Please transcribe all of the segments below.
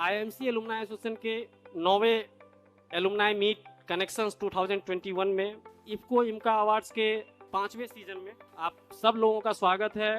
IMC alumni association के 9वें alumni meet connections 2021 में इफ्को इमका अवार्ड्स के 5वें सीजन में आप सब लोगों का स्वागत है।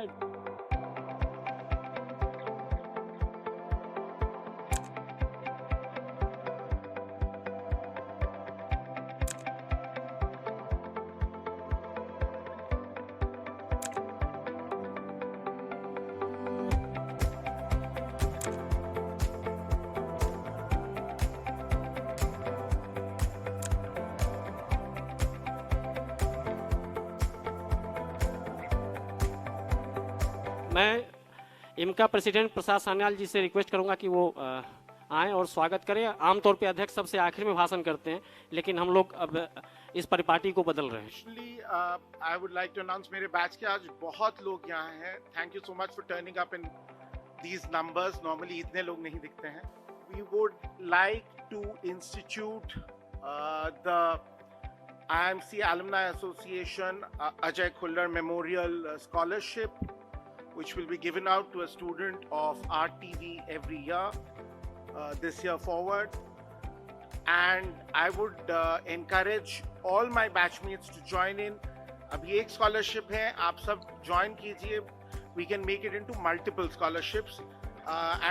मैं इमका प्रेसिडेंट प्रसाद सान्याल जी से रिक्वेस्ट करूंगा कि वो आएँ और स्वागत करें। आमतौर पे अध्यक्ष सबसे आखिर में भाषण करते हैं, लेकिन हम लोग अब इस परिपाटी को बदल रहे हैं। I would like to announce मेरे बैच के आज बहुत लोग यहाँ हैं। Thank you so much for turning up in these numbers. Normally इतने लोग नहीं दिखते हैं। We would like to institute the IMC Alumni Association Ajay Khullar Memorial Scholarship, which will be given out to a student of RTV every year, this year forward. And I would encourage all my batchmates to join in. अभी एक scholarship है, आप सब join कीजिए. We can make it into multiple scholarships,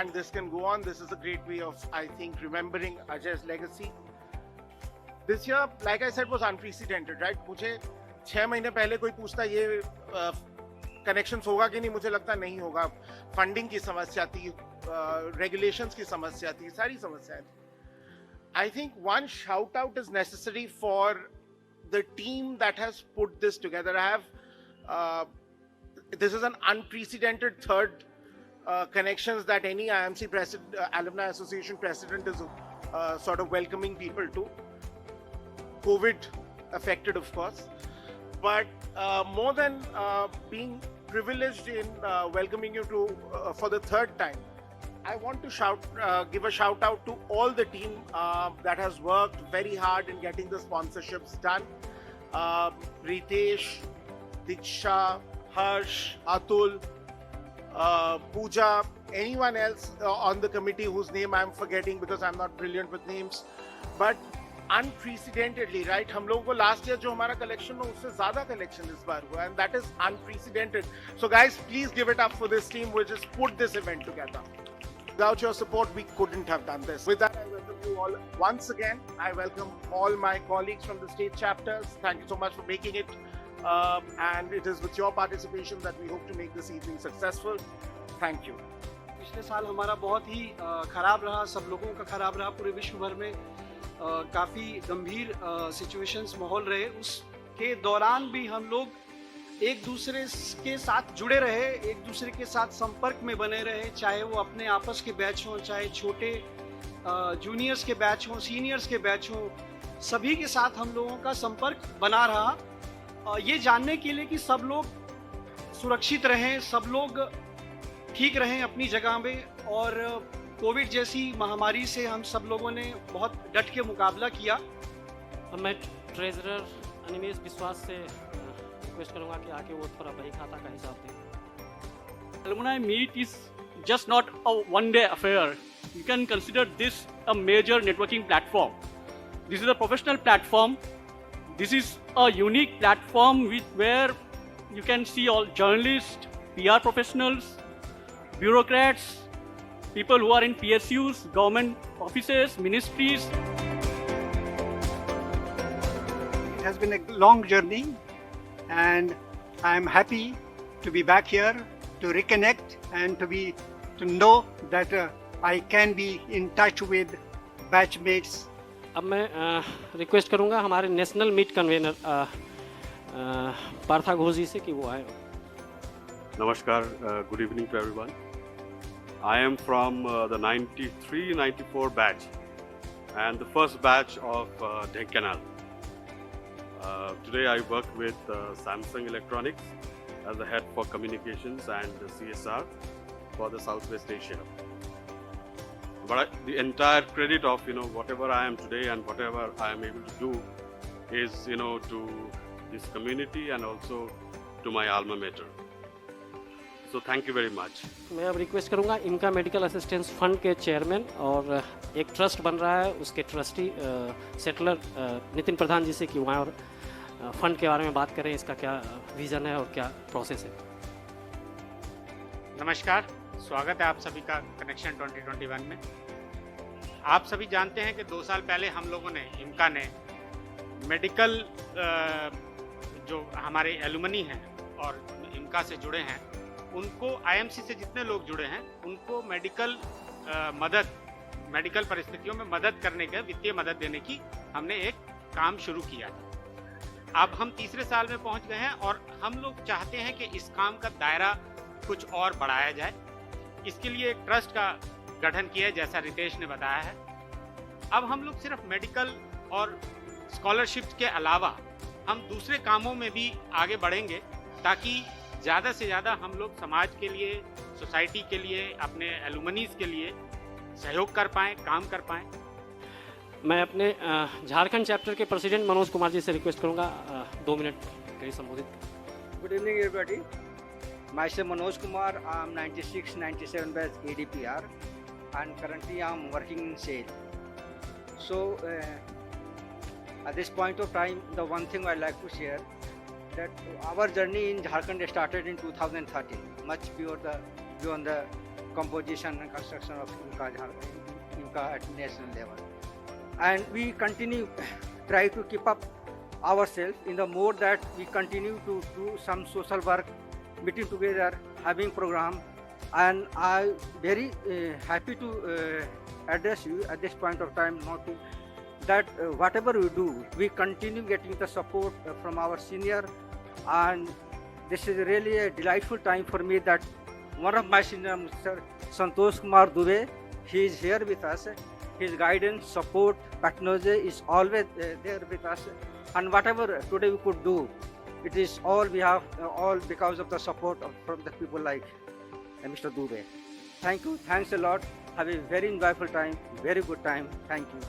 and this can go on. This is a great way of, I think, remembering Ajay's legacy. This year, like I said, was unprecedented, right? मुझे 6 महीने पहले कोई पूछता ये connections होगा कि नहीं, मुझे लगता नहीं होगा। फंडिंग की समस्या थी, रेगुलेशंस की समस्या थी, सारी समस्याएं थी। I think one shout out is necessary for the team that has put this together. I have this is an unprecedented third connections that any IMC Alumni Association president is sort of welcoming people to. COVID affected, of course, but more than being privileged in welcoming you to for the third time, I want to give a shout out to all the team that has worked very hard in getting the sponsorships done. Ritesh, Diksha, Harsh, Atul, Pooja, anyone else on the committee whose name I'm forgetting because I'm not brilliant with names, but unprecedentedly, right? हम लोगों को last year जो हमारा collection हो उससे ज़्यादा collection इस बार हुआ, and that is unprecedented. So guys, please give it up for this team which has put this event together. Without your support, we couldn't have done this. With that, I welcome you all once again. I welcome all my colleagues from the state chapters. Thank you so much for making it. And it is with your participation that we hope to make this evening successful. Thank you. पिछले साल हमारा बहुत ही खराब रहा, सब लोगों का खराब रहा। पूरे विश्व भर में काफ़ी गंभीर सिचुएशंस माहौल रहे। उसके दौरान भी हम लोग एक दूसरे के साथ जुड़े रहे, एक दूसरे के साथ संपर्क में बने रहे, चाहे वो अपने आपस के बैच हों, चाहे छोटे जूनियर्स के बैच हों, सीनियर्स के बैच हों, सभी के साथ हम लोगों का संपर्क बना रहा, ये जानने के लिए कि सब लोग सुरक्षित रहें, सब लोग ठीक रहें अपनी जगह में। और कोविड जैसी महामारी से हम सब लोगों ने बहुत डट के मुकाबला किया। मैं ट्रेजरर अनिमेश विश्वास से रिक्वेस्ट करूंगा कि आके वो थोड़ा बही खाता का हिसाब दें। Alumni meet is just not a one-day affair. You can consider this a major networking platform. This is a professional platform. This is a unique platform where you can see all journalists, PR professionals, bureaucrats, people who are in PSUs, government offices, ministries. It has been a long journey and I am happy to be back here to reconnect and to know that I can be in touch with batchmates. अब मैं request करूंगा हमारे national meet convener Partha Ghosh ji से कि वो आए। Namaskar, good evening to everyone. I am from the 93-94 batch and the first batch of Dhenkanal. Today I work with Samsung Electronics as the head for communications and CSR for the Southwest Asia. But the entire credit of whatever I am today and whatever I am able to do is to this community and also to my alma mater. So thank you very much. मैं अब request करूंगा इनका medical assistance fund के chairman और एक trust बन रहा है उसके ट्रस्टी सेटलर नितिन प्रधान जी से कि वहाँ और फंड के बारे में बात करें, इसका क्या विज़न है और क्या प्रोसेस है। नमस्कार, स्वागत है आप सभी का कनेक्शन 2021 में। आप सभी जानते हैं कि 2 साल पहले हम लोगों ने इमका ने मेडिकल जो हमारे एलुमनी हैं और इमका से जुड़े हैं उनको आईएमसी से जितने लोग जुड़े हैं उनको मेडिकल परिस्थितियों में मदद करने के वित्तीय मदद देने की हमने एक काम शुरू किया था। अब हम तीसरे साल में पहुंच गए हैं और हम लोग चाहते हैं कि इस काम का दायरा कुछ और बढ़ाया जाए। इसके लिए एक ट्रस्ट का गठन किया है जैसा रितेश ने बताया है। अब हम लोग सिर्फ मेडिकल और स्कॉलरशिप के अलावा हम दूसरे कामों में भी आगे बढ़ेंगे ताकि ज़्यादा से ज़्यादा हम लोग समाज के लिए, सोसाइटी के लिए, अपने एलुमनीज के लिए सहयोग कर पाएँ, काम कर पाएँ। मैं अपने झारखंड चैप्टर के प्रेसिडेंट मनोज कुमार जी से रिक्वेस्ट करूंगा 2 मिनट कहीं संबोधित। Good evening, everybody. Myself Manoj Kumar. I'm 96-97 batch ADPR, and currently I'm working in sale. So, at this point of time, the one thing I'd like to share that our journey in Jharkhand started in 2013, much beyond the composition and construction of IMCA at national level, and we continue try to keep up ourselves in the mode that we continue to do some social work, meeting together, having program, and I very happy to address you at this point of time not to that whatever we do we continue getting the support from our senior, and this is really a delightful time for me that one of my senior, Mr. Santosh Kumar Dubey, he is here with us. His guidance, support, patronage is always there with us, and whatever today we could do, it is all we have, all because of the support from the people like Mr. Dubey. Thank you, thanks a lot. Have a very enjoyable time, very good time. Thank you.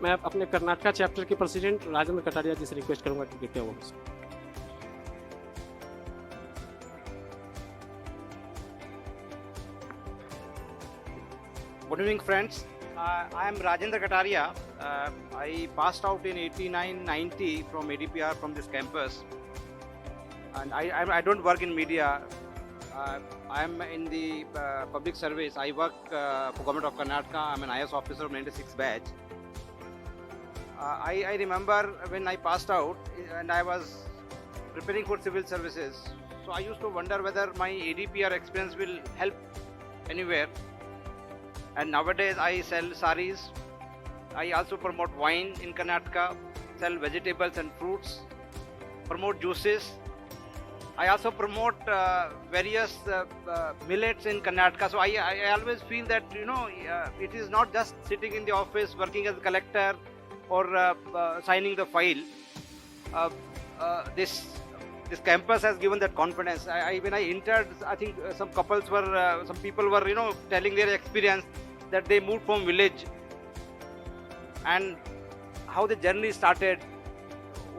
मैं अपने Karnataka chapter के president Rajendra Kataria जी से request करूंगा कि क्या वो। Good evening, friends. I am Rajendra Kataria. I passed out in 89-90 from ADPR from this campus, and I don't work in media. I am in the public service. I work for Government of Karnataka. I'm an IS officer of 96 batch. I remember when I passed out and I was preparing for civil services. So I used to wonder whether my ADPR experience will help anywhere. And nowadays I sell saris. I also promote wine in Karnataka, sell vegetables and fruits, promote juices. I also promote various millets in Karnataka. So I always feel that it is not just sitting in the office working as a collector or signing the file. This campus has given that confidence. When I entered, I think some people were telling their experience that they moved from village and how the journey started.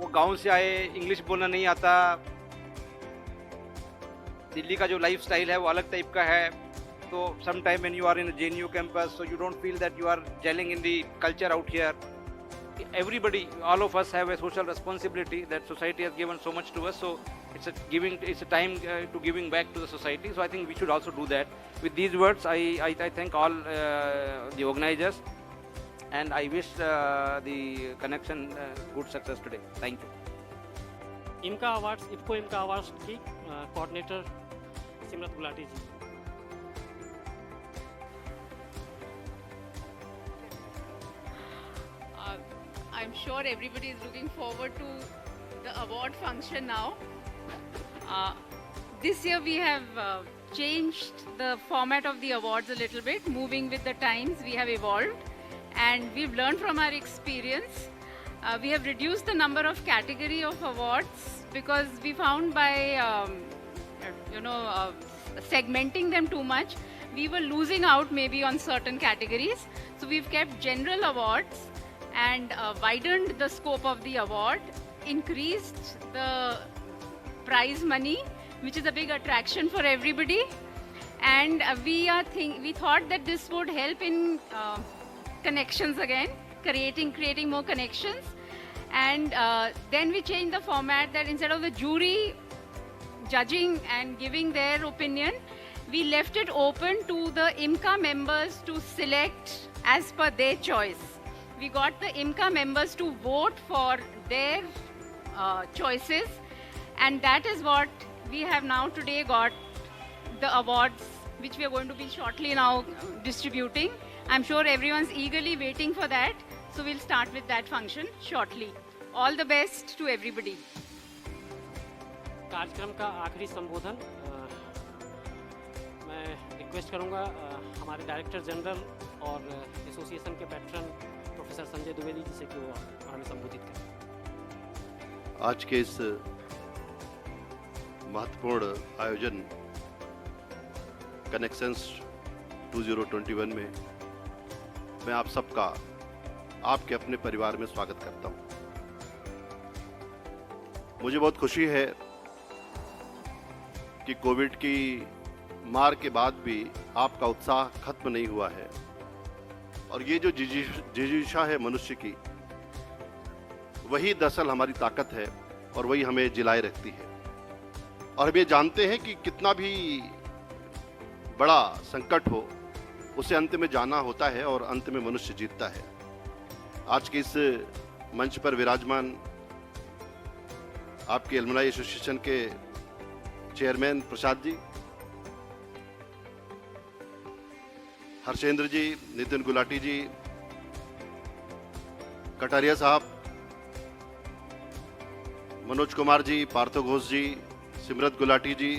वो गांव से आए, English बोलना नहीं आता, दिल्ली का जो life style है वो अलग टाइप का है. तो sometime when you are in a JNU campus, so you don't feel that you are gelling in the culture out here. Everybody, all of us have a social responsibility that society has given so much to us. So it's a time to giving back to the society. So I think we should also do that. With these words, I thank all the organizers, and I wish the connection good success today. Thank you. IIMCAA awards, IFFCO IIMCAA awards की coordinator Simrat Gulati ji. I'm sure everybody is looking forward to the award function now. This year we have changed the format of the awards a little bit, moving with the times. We have evolved and we've learned from our experience. We have reduced the number of category of awards because we found by segmenting them too much, we were losing out maybe on certain categories. So we've kept general awards and widened the scope of the award, increased the prize money which is a big attraction for everybody. And we thought that this would help in connections again, creating more connections. And then we changed the format that instead of the jury judging and giving their opinion, we left it open to the IMCA members to select as per their choice. We got the IMCA members to vote for their choices, and that is what we have now today got the awards, which we are going to be shortly now distributing. I'm sure everyone's eagerly waiting for that, so we'll start with that function shortly. All the best to everybody. कार्यक्रम का आखिरी संबोधन मैं request करूंगा हमारे director general और association के pattern professor Sanjay Dwivedi ji से कि वो हमें संबोधित करें। आज के इस महत्वपूर्ण आयोजन कनेक्शंस 2021 में मैं आप सबका आपके अपने परिवार में स्वागत करता हूं। मुझे बहुत खुशी है कि कोविड की मार के बाद भी आपका उत्साह खत्म नहीं हुआ है और ये जो जिज्ञासा है मनुष्य की, वही दरअसल हमारी ताकत है और वही हमें जिलाए रखती है। और हम ये जानते हैं कि कितना भी बड़ा संकट हो, उसे अंत में जाना होता है और अंत में मनुष्य जीतता है। आज के इस मंच पर विराजमान आपके एलुमनाई एसोसिएशन के चेयरमैन प्रसाद जी, हर्षेंद्र जी, नितिन गुलाटी जी, कटारिया साहब, मनोज कुमार जी, पार्थो घोष जी, सिमरत गुलाटी जी,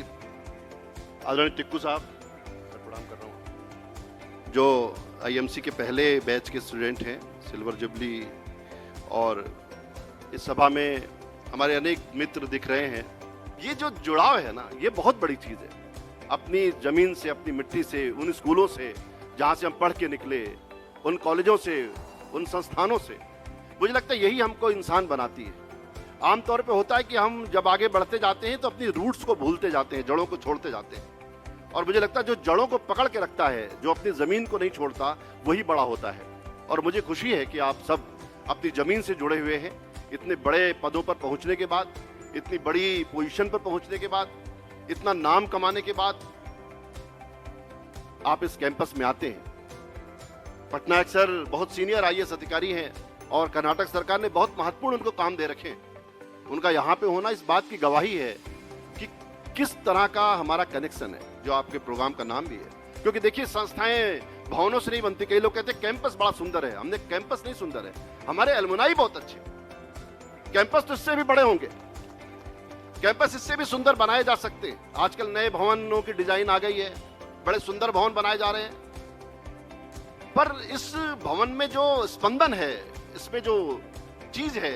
आदरणीय टिक्कू साहब, प्रणाम कर रहा हूँ, जो आईएमसी के पहले बैच के स्टूडेंट हैं, सिल्वर जुबली, और इस सभा में हमारे अनेक मित्र दिख रहे हैं। ये जो जुड़ाव है ना, ये बहुत बड़ी चीज है। अपनी जमीन से, अपनी मिट्टी से, उन स्कूलों से जहाँ से हम पढ़ के निकले, उन कॉलेजों से, उन संस्थानों से, मुझे लगता है यही हमको इंसान बनाती है। आमतौर पे होता है कि हम जब आगे बढ़ते जाते हैं तो अपनी रूट्स को भूलते जाते हैं, जड़ों को छोड़ते जाते हैं। और मुझे लगता है जो जड़ों को पकड़ के रखता है, जो अपनी जमीन को नहीं छोड़ता, वही बड़ा होता है। और मुझे खुशी है कि आप सब अपनी जमीन से जुड़े हुए हैं। इतने बड़े पदों पर पहुंचने के बाद, इतनी बड़ी पोजीशन पर पहुंचने के बाद, इतना नाम कमाने के बाद आप इस कैंपस में आते हैं। पटनायक सर बहुत सीनियर आईएएस अधिकारी हैं और कर्नाटक सरकार ने बहुत महत्वपूर्ण उनको काम दे रखे हैं। उनका यहाँ पे होना इस बात की गवाही है कि किस तरह का हमारा कनेक्शन है, जो आपके प्रोग्राम का नाम भी है। क्योंकि देखिए, संस्थाएं भवनों से नहीं बनती। कई लोग कहते हैं कैंपस बड़ा सुंदर है। हमने कैंपस नहीं सुंदर है, हमारे एलुमनाई बहुत अच्छे। कैंपस तो इससे भी बड़े होंगे, कैंपस इससे भी सुंदर बनाए जा सकते हैं। आजकल नए भवनों की डिजाइन आ गई है, बड़े सुंदर भवन बनाए जा रहे हैं। पर इस भवन में जो स्पंदन है, इसमें जो चीज है,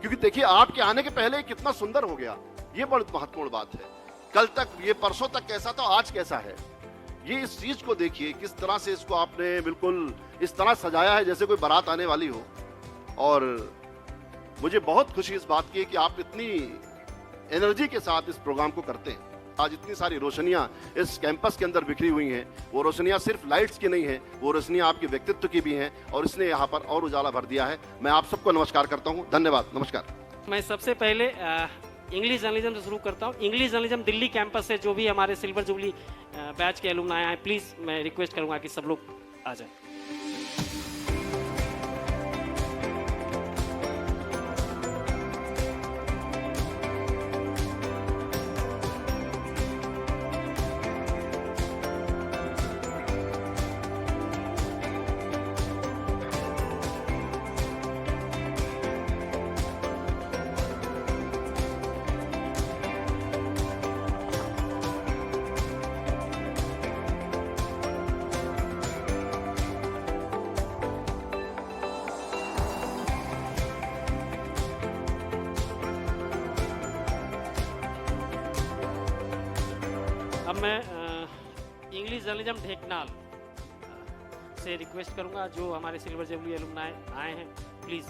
क्योंकि देखिए आपके आने के पहले कितना सुंदर हो गया, ये बहुत महत्वपूर्ण बात है। कल तक, ये परसों तक कैसा था, आज कैसा है, ये इस चीज को देखिए किस तरह से इसको आपने बिल्कुल इस तरह सजाया है जैसे कोई बारात आने वाली हो। और मुझे बहुत खुशी इस बात की है कि आप इतनी एनर्जी के साथ इस प्रोग्राम को करते हैं। आज इतनी सारी रोशनियां इस कैंपस के अंदर बिखरी हुई हैं। वो रोशनियां सिर्फ लाइट्स की नहीं है, वो रोशनियां आपके व्यक्तित्व की भी हैं और इसने यहाँ पर और उजाला भर दिया है। मैं आप सबको नमस्कार करता हूँ। धन्यवाद, नमस्कार। मैं सबसे पहले इंग्लिश जर्नलिज्म से शुरू करता हूँ। इंग्लिश जर्नलिज्म दिल्ली कैंपस से जो भी हमारे सिल्वर जुबली बैच के एलुमनाई आए, प्लीज़ मैं रिक्वेस्ट करूँगा कि सब लोग आ जाए। अब मैं इंग्लिश जर्नलिज्म ढेंकनाल से रिक्वेस्ट करूंगा, जो हमारे सिल्वर जुबली एलुमनाई आए हैं, प्लीज़।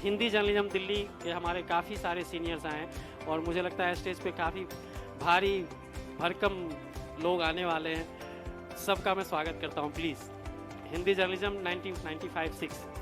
हिंदी जर्नलिज्म दिल्ली के हमारे काफ़ी सारे सीनियर्स आए हैं और मुझे लगता है स्टेज पे काफ़ी भारी भरकम लोग आने वाले हैं। सबका मैं स्वागत करता हूं। Please, Hindi journalism 1995-6।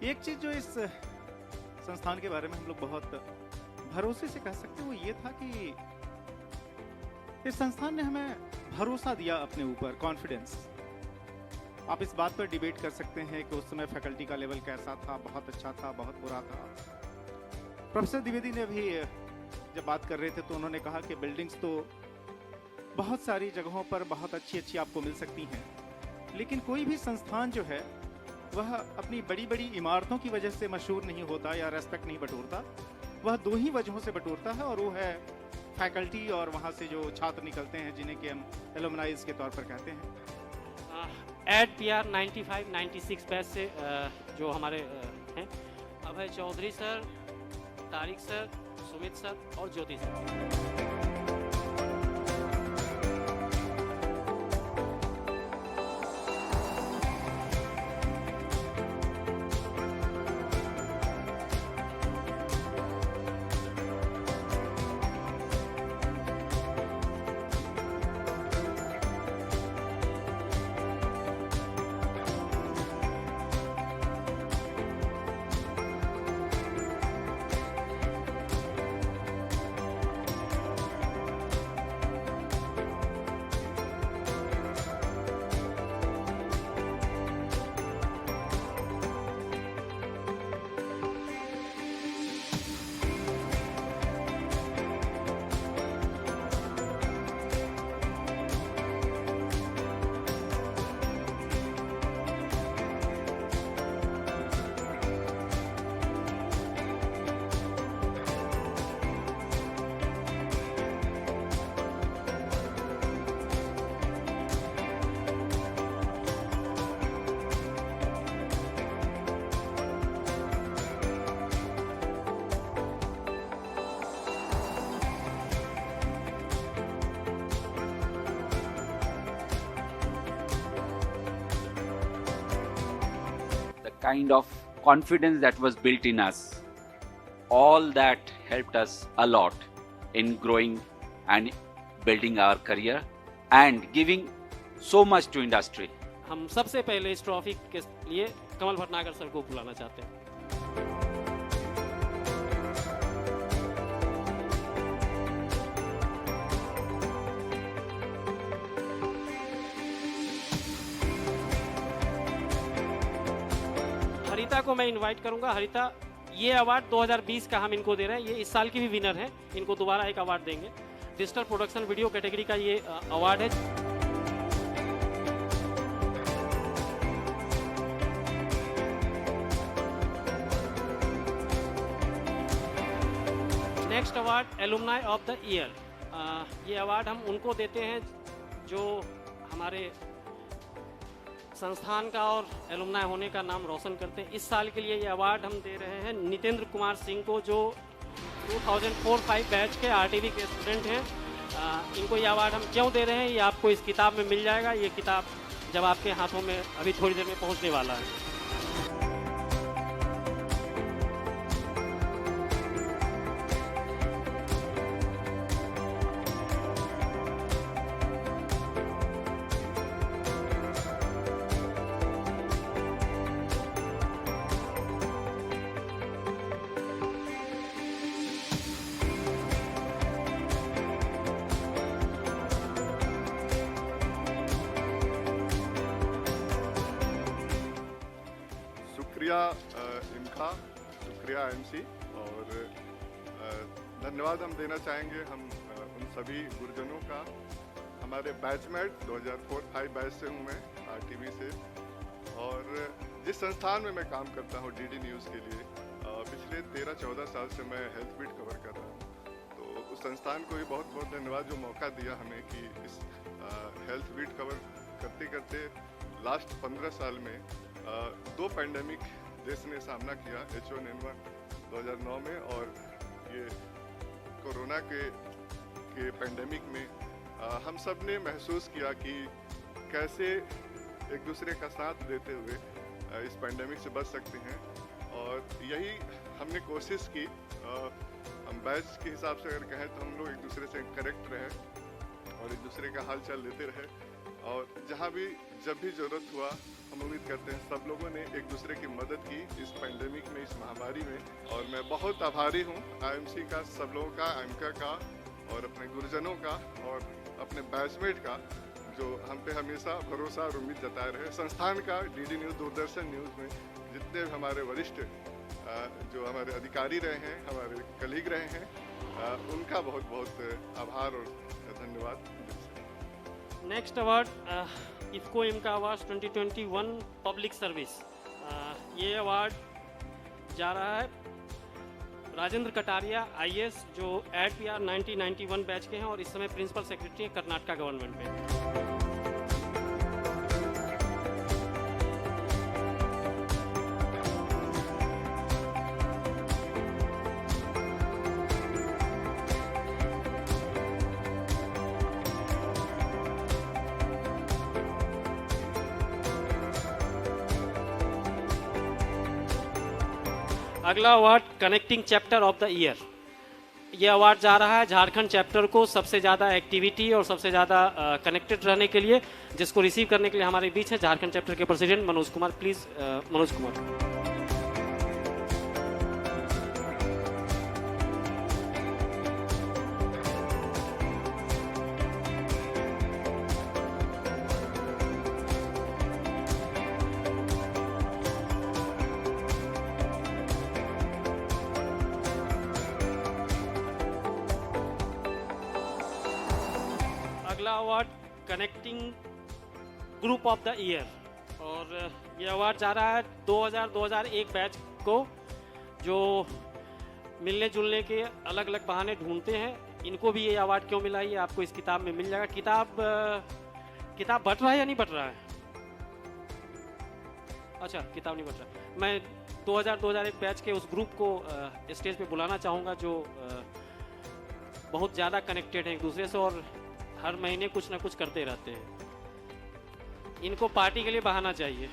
एक चीज जो इस संस्थान के बारे में हम लोग बहुत भरोसे से कह सकते हैं वो ये था कि इस संस्थान ने हमें भरोसा दिया अपने ऊपर, कॉन्फिडेंस। आप इस बात पर डिबेट कर सकते हैं कि उस समय फैकल्टी का लेवल कैसा था, बहुत अच्छा था, बहुत बुरा था। प्रोफेसर द्विवेदी ने भी जब बात कर रहे थे तो उन्होंने कहा कि बिल्डिंग्स तो बहुत सारी जगहों पर बहुत अच्छी अच्छी आपको मिल सकती हैं, लेकिन कोई भी संस्थान जो है वह अपनी बड़ी बड़ी इमारतों की वजह से मशहूर नहीं होता या रेस्पेक्ट नहीं बटोरता। वह दो ही वजहों से बटोरता है और वो है फैकल्टी और वहाँ से जो छात्र निकलते हैं जिन्हें कि हम एलुमनाइज के तौर पर कहते हैं। एड PR 95-96 बैच से जो हमारे हैं Abhay Chaudhary sir, Tariq sir, Sumit sir और Jyoti sir. kind of confidence that was built in us. All that helped us a lot in growing and building our career and giving so much to industry. हम सबसे पहले इस trophy के लिए कमल Bhatnagar sir को बुलाना चाहते हैं। हरिता को मैं इनवाइट करूंगा। हरिता, ये अवार्ड 2020 का हम इनको दे रहे हैं, ये इस साल की भी विनर है, इनको दोबारा एक अवार्ड देंगे। डिजिटल प्रोडक्शन वीडियो कैटेगरी का ये अवार्ड है। Next award alumni of the year. ये अवार्ड हम उनको देते हैं जो हमारे संस्थान का और एलुमनाई होने का नाम रोशन करते हैं। इस साल के लिए ये अवार्ड हम दे रहे हैं नितेंद्र कुमार सिंह को, जो 2004-05 बैच के आरटीवी के स्टूडेंट हैं। इनको ये अवार्ड हम क्यों दे रहे हैं ये आपको इस किताब में मिल जाएगा। ये किताब जब आपके हाथों में अभी थोड़ी देर में पहुंचने वाला है। इनका शुक्रिया एमसी, और धन्यवाद हम देना चाहेंगे हम उन सभी गुरुजनों का। हमारे बैचमेट 2004-05 बैच से हूँ मैं, आरटीवी से, और जिस संस्थान में मैं काम करता हूँ डीडी न्यूज़ के लिए, पिछले 13-14 साल से मैं हेल्थ बीट कवर कर रहा हूँ। तो उस संस्थान को भी बहुत बहुत धन्यवाद जो मौका दिया हमें कि इस हेल्थ बीट कवर करते करते लास्ट 15 साल में 2 पैंडेमिक देश ने सामना किया, H1N1 2009 में और ये कोरोना के पैंडेमिक में। हम सब ने महसूस किया कि कैसे एक दूसरे का साथ देते हुए इस पैंडेमिक से बच सकते हैं, और यही हमने कोशिश की। हम बैच के हिसाब से अगर कहें तो हम लोग एक दूसरे से कनेक्ट रहे और एक दूसरे का हाल चाल लेते रहे, और जहाँ भी जब भी ज़रूरत हुआ हम उम्मीद करते हैं सब लोगों ने एक दूसरे की मदद की इस पैंडेमिक में, इस महामारी में। और मैं बहुत आभारी हूँ आईएमसी का, सब लोगों का, एमका का, और अपने गुरुजनों का, और अपने बैचमेट का जो हम पे हमेशा भरोसा और उम्मीद जताए रहे। संस्थान का, डीडी न्यूज़, दूरदर्शन न्यूज़ में जितने हमारे वरिष्ठ जो हमारे अधिकारी रहे हैं, हमारे कलीग रहे हैं, उनका बहुत बहुत आभार और धन्यवाद। Next award IFFCO IIMCAA award 2021 public service. ये अवार्ड जा रहा है राजेंद्र कटारिया आईएएस, जो ADPR 1991 बैच के हैं और इस समय प्रिंसिपल सेक्रेटरी हैं कर्नाटका गवर्नमेंट में। अगला award connecting chapter of the year. ये अवार्ड जा रहा है झारखंड चैप्टर को सबसे ज़्यादा एक्टिविटी और सबसे ज़्यादा कनेक्टेड रहने के लिए, जिसको रिसीव करने के लिए हमारे बीच है झारखंड चैप्टर के प्रेसिडेंट मनोज कुमार। प्लीज़ मनोज कुमार। अगला award connecting group of the year, और ये अवार्ड जा रहा है 2000-2001 बैच को, जो मिलने जुलने के अलग अलग बहाने ढूंढते हैं। इनको भी ये अवार्ड क्यों मिला ये आपको इस किताब में मिल जाएगा। किताब बट रहा है या नहीं बट रहा है? अच्छा, किताब नहीं बट रहा। मैं 2000-2001 बैच के उस ग्रुप को स्टेज पे बुलाना चाहूँगा, जो बहुत ज़्यादा कनेक्टेड हैं एक दूसरे से और हर महीने कुछ ना कुछ करते रहते हैं। इनको पार्टी के लिए बहाना चाहिए।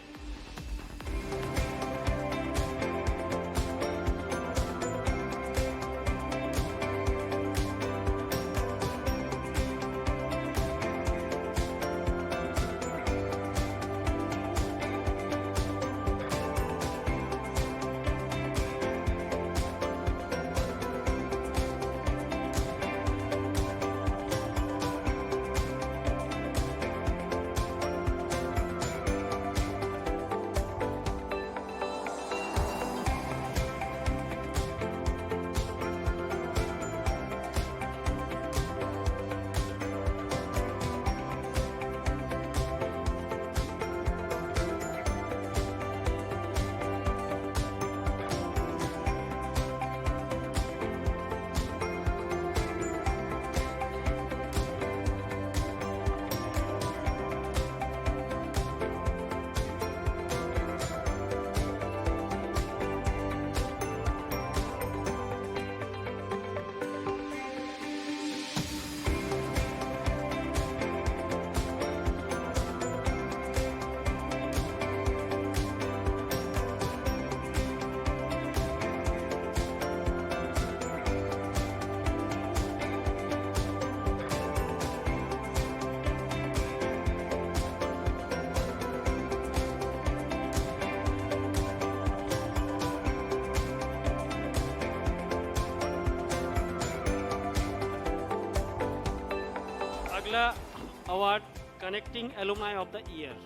अगला award connecting alumni of the year,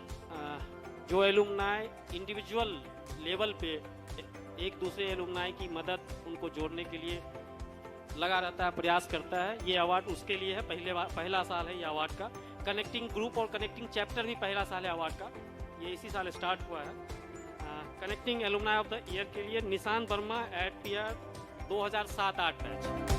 जो एलुमनाई इंडिविजुअल लेवल पे एक दूसरे एलुमनाई की मदद, उनको जोड़ने के लिए लगा रहता है, प्रयास करता है, ये अवार्ड उसके लिए है। पहला साल है ये अवार्ड का। कनेक्टिंग ग्रुप और कनेक्टिंग चैप्टर भी पहला साल है अवार्ड का, ये इसी साल स्टार्ट हुआ है। Connecting alumni of the year के लिए Nishan Verma at PR 2007-8 batch.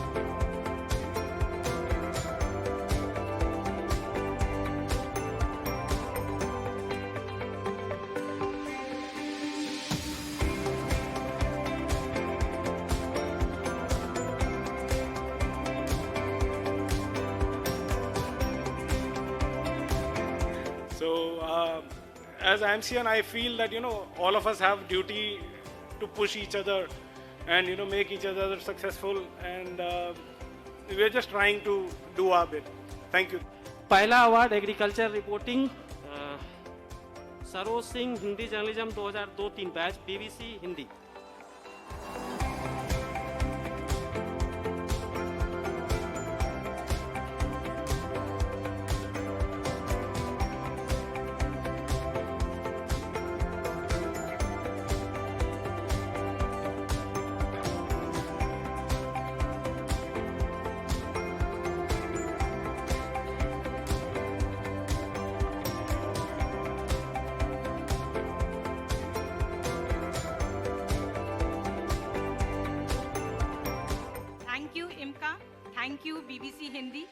So, as IMCN, I feel that all of us have duty to push each other and make each other successful, and we're just trying to do our bit. Thank you. पहला award agriculture reporting Saroj Singh Hindi journalism 2002-3 batch, BBC Hindi. Thank you BBC Hindi.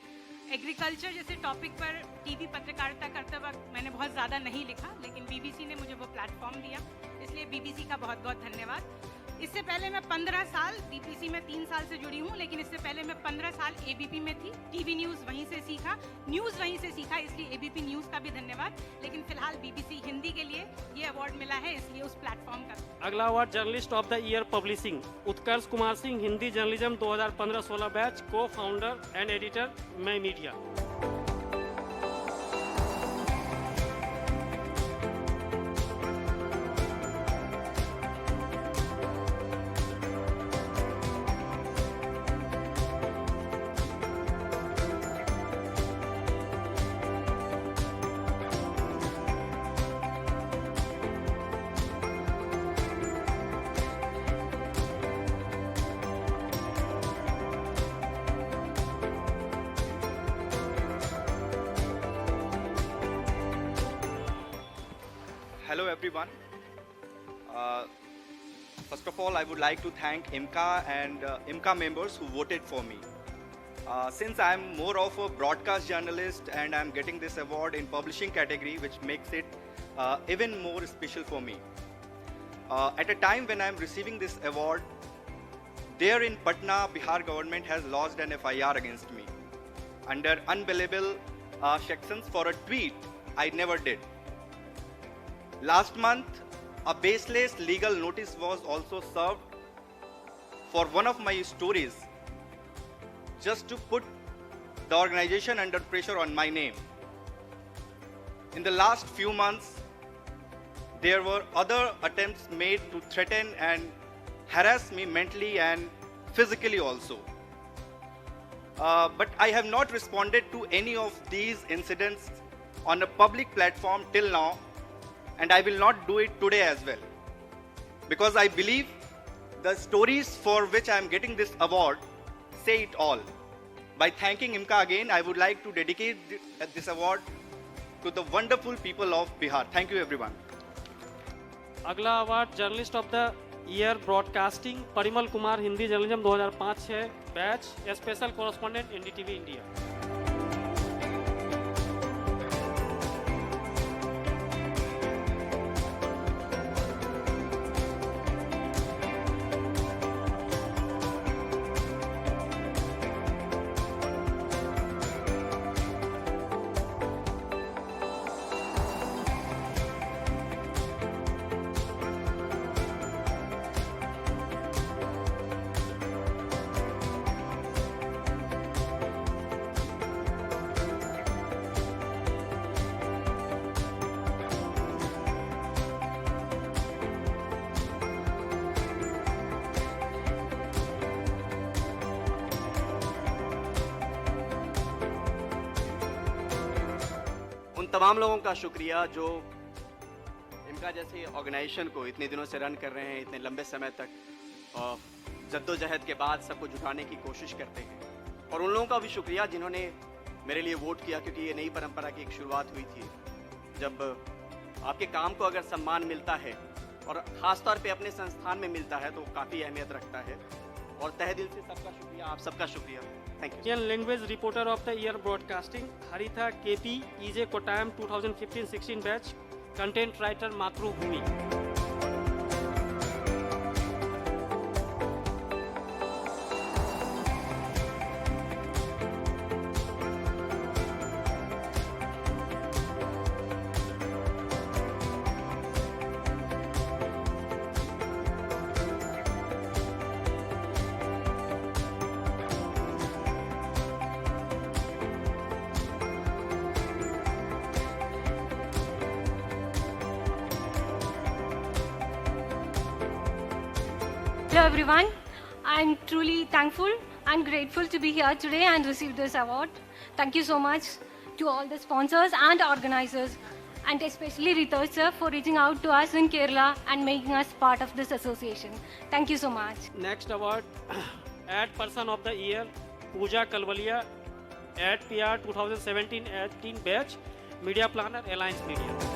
Agriculture जैसे topic पर TV पत्रकारिता करते वक्त मैंने बहुत ज़्यादा नहीं लिखा, लेकिन BBC ने मुझे वो प्लेटफॉर्म दिया, इसलिए BBC का बहुत बहुत धन्यवाद। इससे पहले मैं 15 साल BBC में 3 साल से जुड़ी हूँ, लेकिन इससे पहले मैं 15 साल ABP में थी। टीवी न्यूज़ वहीं से सीखा, न्यूज़ वहीं से सीखा, इसलिए ABP न्यूज़ का भी धन्यवाद। लेकिन फिलहाल BBC हिंदी के लिए ये अवार्ड मिला है, इसलिए उस प्लेटफॉर्म का। अगला award journalist of the year publishing, Utkarsh Kumar Singh Hindi journalism 2015-16 batch, को फाउंडर एंड एडिटर मैं media. Hello everyone. First of all, I would like to thank IMCA and IMCA members who voted for me. Since I am more of a broadcast journalist and I am getting this award in publishing category, which makes it even more special for me. At a time when I am receiving this award, there in Patna, Bihar government has lodged an FIR against me under unbelievable sections for a tweet I never did. Last month, a baseless legal notice was also served for one of my stories, just to put the organization under pressure on my name. In the last few months, there were other attempts made to threaten and harass me mentally and physically also. But I have not responded to any of these incidents on a public platform till now, and I will not do it today as well, because I believe the stories for which I am getting this award say it all. By thanking IMCA again, I would like to dedicate this award to the wonderful people of Bihar. Thank you everyone. अगला award journalist of the year broadcasting, Parimal Kumar Hindi journalism 2005-6 batch, special correspondent NDTV India. तमाम लोगों का शुक्रिया जो इनका जैसे organisation को इतने दिनों से रन कर रहे हैं, इतने लंबे समय तक जद्दोजहद के बाद सबको जुटाने की कोशिश करते हैं। और उन लोगों का भी शुक्रिया जिन्होंने मेरे लिए वोट किया, क्योंकि ये नई परंपरा की एक शुरुआत हुई थी। जब आपके काम को अगर सम्मान मिलता है और ख़ास तौर पे अपने संस्थान में मिलता है तो काफ़ी अहमियत रखता है। और तहे दिल से सबका शुक्रिया, आप सबका शुक्रिया, thank you. Indian language reporter of the year broadcasting Haritha KP EJ Kottayam 2015-16 batch, content writer Mathrubhumi. Hello everyone, I'm truly thankful and grateful to be here today and receive this award. Thank you so much to all the sponsors and organizers, and especially Ritesh sir for reaching out to us in Kerala and making us part of this association. Thank you so much. Next award, Ad Person of the Year, Pooja Kalvalia, Ad PR 2017-18 batch, Media Planner, Alliance Media.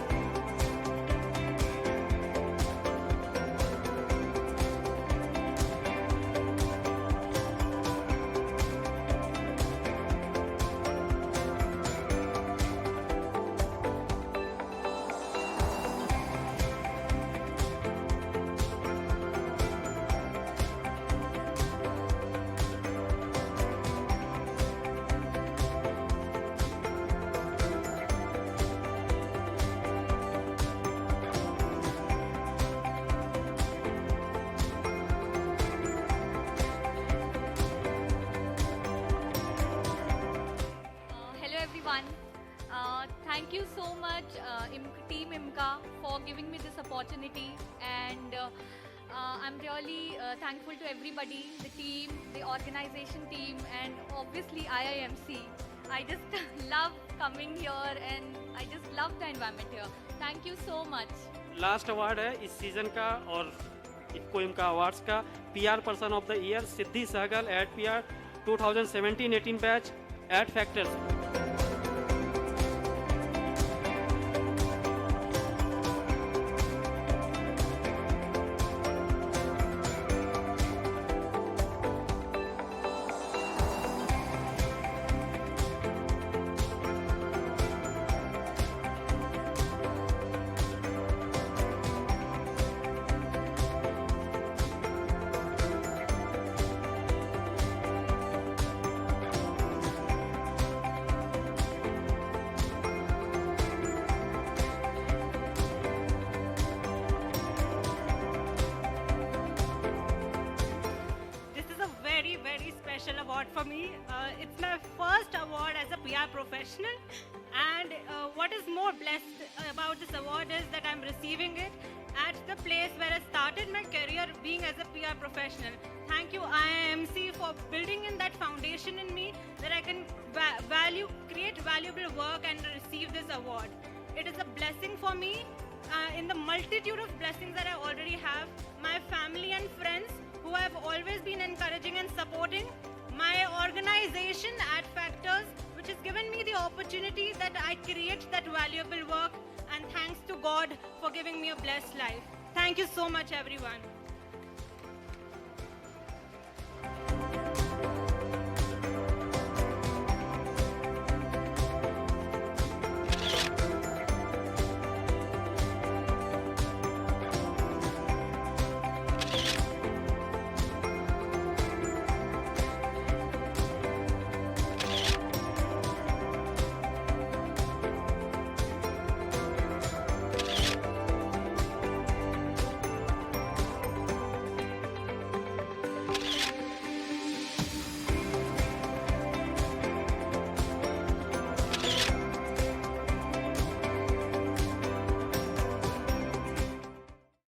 Thank you so much, Team IMCA, for giving me this opportunity, and I'm really thankful to everybody, the team, the organization team, and obviously IIMC. I just love coming here and I just love the environment here. Thank you so much. Last award है इस season का और इफ्को इमका awards का, PR person of the year Siddhi Sehgal, ad PR 2017-18 batch, ad factors. Award for me. It's my first award as a PR professional, and what is more blessed about this award is that I'm receiving it at the place where I started my career being as a PR professional. Thank you IIMC for building in that foundation in me that I can create valuable work and receive this award. It is a blessing for me in the multitude of blessings that I already have. My family and friends who have always been encouraging and supporting. My organization, Ad Factors, which has given me the opportunity that I create that valuable work, and thanks to God for giving me a blessed life. Thank you so much, everyone.